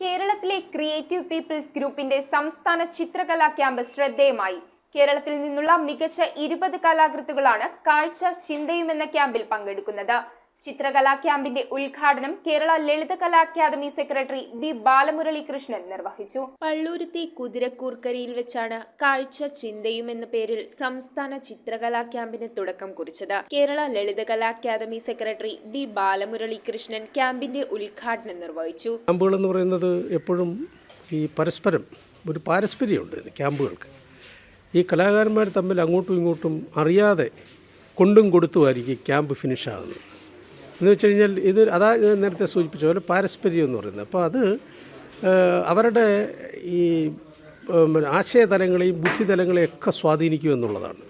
കേരളത്തിലെ creative people's ഗ്രൂപ്പിന്റെ സംസ്ഥാന ചിത്രകലാ ക്യാമ്പ് ശ്രദ്ധേയമായി. കേരളത്തിൽ നിന്നുള്ള മികച്ച 20 കലാകൃത്തുക്കളാണ് കാഴ്ച ചിന്തയും എന്ന ക്യാമ്പിൽ പങ്കെടുക്കുന്നത്. ചിത്രകലാ ക്യാമ്പിന്റെ ഉദ്ഘാടനം Kerala Lalithakala academy secretary B Balamuralikrishnan നിർവഹിച്ചു. പള്ളൂരുത്തി കുതിരക്കൂർക്കരിയിൽ വെച്ചാണ് കാഴ്ച ചിന്തയും എന്ന പേരിൽ സംസ്ഥാന ചിത്രകലാ ക്യാമ്പിന് തുടക്കം കുറിച്ചത്. Kerala Lalithakala academy secretary B Balamuralikrishnan ക്യാമ്പിന്റെ ഉദ്ഘാടനം നിർവഹിച്ചു. ക്യാമ്പുകൾ എന്ന് പറയുന്നത് എപ്പോഴും ഈ പരസ്പരം ഒരു പാരസ്പര്യമുണ്ട് ക്യാമ്പുകൾക്ക്. ഈ കലാകാരന്മാർ തമ്മിൽ അങ്ങോട്ടും ഇങ്ങോട്ടും അറിയാതെ കൊണ്ടും കൊടുത്തുമായിരിക്കും ക്യാമ്പ് ഫിനിഷാകുന്നത്. എന്ന് വെച്ച് കഴിഞ്ഞാൽ ഇത് നേരത്തെ സൂചിപ്പിച്ച പോലെ പാരസ്പര്യം എന്ന് പറയുന്നത്. അപ്പോൾ അത് അവരുടെ ഈ ആശയതലങ്ങളെയും ബുദ്ധിതലങ്ങളെയൊക്കെ സ്വാധീനിക്കുമെന്നുള്ളതാണ്.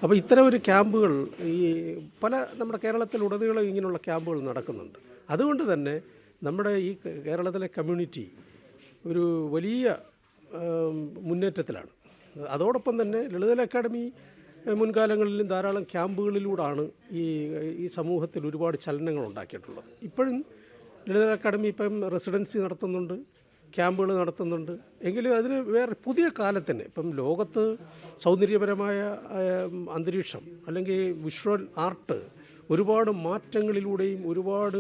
അപ്പോൾ ഇത്തരം ഒരു ക്യാമ്പുകൾ ഈ നമ്മുടെ കേരളത്തിലുടനീളം ഇങ്ങനെയുള്ള ക്യാമ്പുകൾ നടക്കുന്നുണ്ട്. അതുകൊണ്ട് തന്നെ നമ്മുടെ ഈ കേരളത്തിലെ കമ്മ്യൂണിറ്റി ഒരു വലിയ മുന്നേറ്റത്തിലാണ്. അതോടൊപ്പം തന്നെ ലളിതകലാ അക്കാദമി മുൻകാലങ്ങളിലും ധാരാളം ക്യാമ്പുകളിലൂടെയാണ് ഈ സമൂഹത്തിൽ ഒരുപാട് ചലനങ്ങൾ ഉണ്ടാക്കിയിട്ടുള്ളത്. ഇപ്പോഴും ലളിതകലാ അക്കാദമി ഇപ്പം റെസിഡൻസി നടത്തുന്നുണ്ട്, ക്യാമ്പുകൾ നടത്തുന്നുണ്ട്. എങ്കിലും അതിന് വേറെ പുതിയ കാലത്തിന് ഇപ്പം ലോകത്ത് സൗന്ദര്യപരമായ അന്തരീക്ഷം അല്ലെങ്കിൽ വിഷ്വൽ ആർട്ട് ഒരുപാട് മാറ്റങ്ങളിലൂടെയും ഒരുപാട്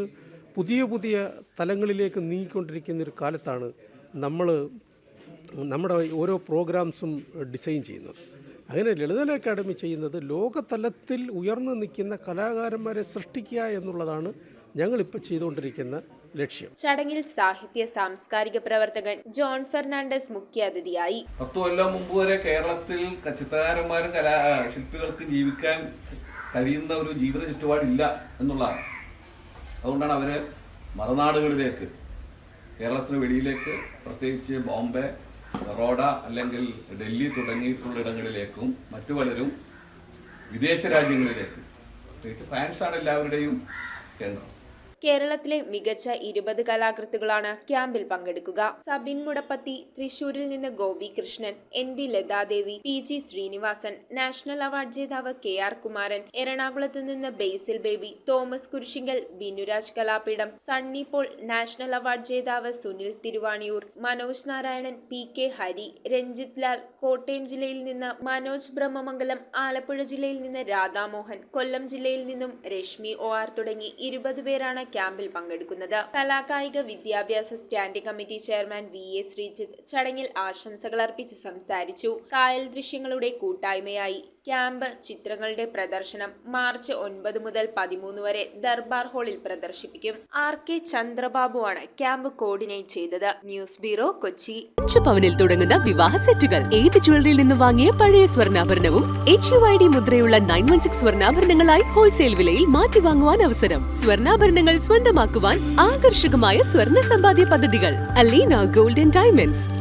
പുതിയ പുതിയ തലങ്ങളിലേക്ക് നീങ്ങിക്കൊണ്ടിരിക്കുന്ന ഒരു കാലത്താണ് നമ്മുടെ ഓരോ പ്രോഗ്രാംസും ഡിസൈൻ ചെയ്യുന്നത്. അങ്ങനെ ലളിതകലാ അക്കാദമി ചെയ്യുന്നത് ലോകതലത്തിൽ ഉയർന്നു നിൽക്കുന്ന കലാകാരന്മാരെ സൃഷ്ടിക്കുക എന്നുള്ളതാണ് ഞങ്ങളിപ്പോൾ ചെയ്തുകൊണ്ടിരിക്കുന്ന ലക്ഷ്യം. ചടങ്ങിൽ സാഹിത്യ സാംസ്കാരിക പ്രവർത്തകൻ ജോൺ ഫെർണാണ്ടസ് മുഖ്യാതിഥിയായി. 10 കൊല്ലം മുമ്പ് വരെ കേരളത്തിൽ ചിത്രകാരന്മാരും ശില്പികൾക്ക് ജീവിക്കാൻ കഴിയുന്ന ഒരു ജീവിത ചുറ്റുപാടില്ല എന്നുള്ളതാണ്. അതുകൊണ്ടാണ് അവർ മറുനാടുകളിലേക്ക്, കേരളത്തിന് വെളിയിലേക്ക്, പ്രത്യേകിച്ച് ബോംബെ, ബറോഡ അല്ലെങ്കിൽ ഡൽഹി തുടങ്ങിയിട്ടുള്ള ഇടങ്ങളിലേക്കും മറ്റു പലരും വിദേശ രാജ്യങ്ങളിലേക്കും, പ്രത്യേകിച്ച് ഫ്രാൻസാണ് എല്ലാവരുടെയും കേന്ദ്രം. കേരളത്തിലെ മികച്ച 20 കലാകൃത്തുക്കളാണ് ക്യാമ്പിൽ പങ്കെടുക്കുക. സബിൻ മുടപ്പത്തി, തൃശൂരിൽ നിന്ന് Gopi Krishnan, NB Lathadevi, PG Srinivasan, national award ജേതാവ് KR കുമാരൻ, എറണാകുളത്ത് നിന്ന് ബേസിൽ ബേബി, തോമസ് കുരിശിങ്കൽ, ബിനുരാജ് കലാപീഠം, സണ്ണി പോൾ, നാഷണൽ അവാർഡ് ജേതാവ് സുനിൽ തിരുവാണിയൂർ, മനോജ് നാരായണൻ, PK ഹരി, രഞ്ജിത് ലാൽ, കോട്ടയം ജില്ലയിൽ നിന്ന് മനോജ് ബ്രഹ്മമംഗലം, ആലപ്പുഴ ജില്ലയിൽ നിന്ന് രാധാമോഹൻ, കൊല്ലം ജില്ലയിൽ നിന്നും രശ്മി OR തുടങ്ങി 20 പേരാണ് ക്യാമ്പിൽ പങ്കെടുക്കുന്നത്. കലാകായിക വിദ്യാഭ്യാസ standing committee chairman VA Sreejith ചടങ്ങിൽ ആശംസകൾ അർപ്പിച്ച് സംസാരിച്ചു. കായൽ ദൃശ്യങ്ങളുടെ കൂട്ടായ്മയായി ക്യാമ്പ് ചിത്രങ്ങളുടെ പ്രദർശനം മാർച്ച് 9 മുതൽ 13 വരെ ദർബാർ ഹാളിൽ പ്രദർശിപ്പിക്കും. RK ചന്ദ്രബാബുവാണ് ക്യാമ്പ് കോർഡിനേറ്റ് ചെയ്തത്. News bureau, Kochi. 5 പവനിൽ തുടങ്ങുന്ന വിവാഹ സെറ്റുകൾ ഏത് ജ്വല്ലറിയിൽ നിന്ന് വാങ്ങിയ പഴയ സ്വർണ്ണാഭരണവും HUID മുദ്രയുള്ള 916 സ്വർണ്ണാഭരണങ്ങളായി ഹോൾസെയിൽ വിലയിൽ മാറ്റി വാങ്ങുവാൻ അവസരം. സ്വർണ്ണാഭരണങ്ങൾ സ്വന്തമാക്കുവാൻ ആകർഷകമായ സ്വർണ്ണ സമ്പാദ്യ പദ്ധതികൾ. Aleena gold and diamonds,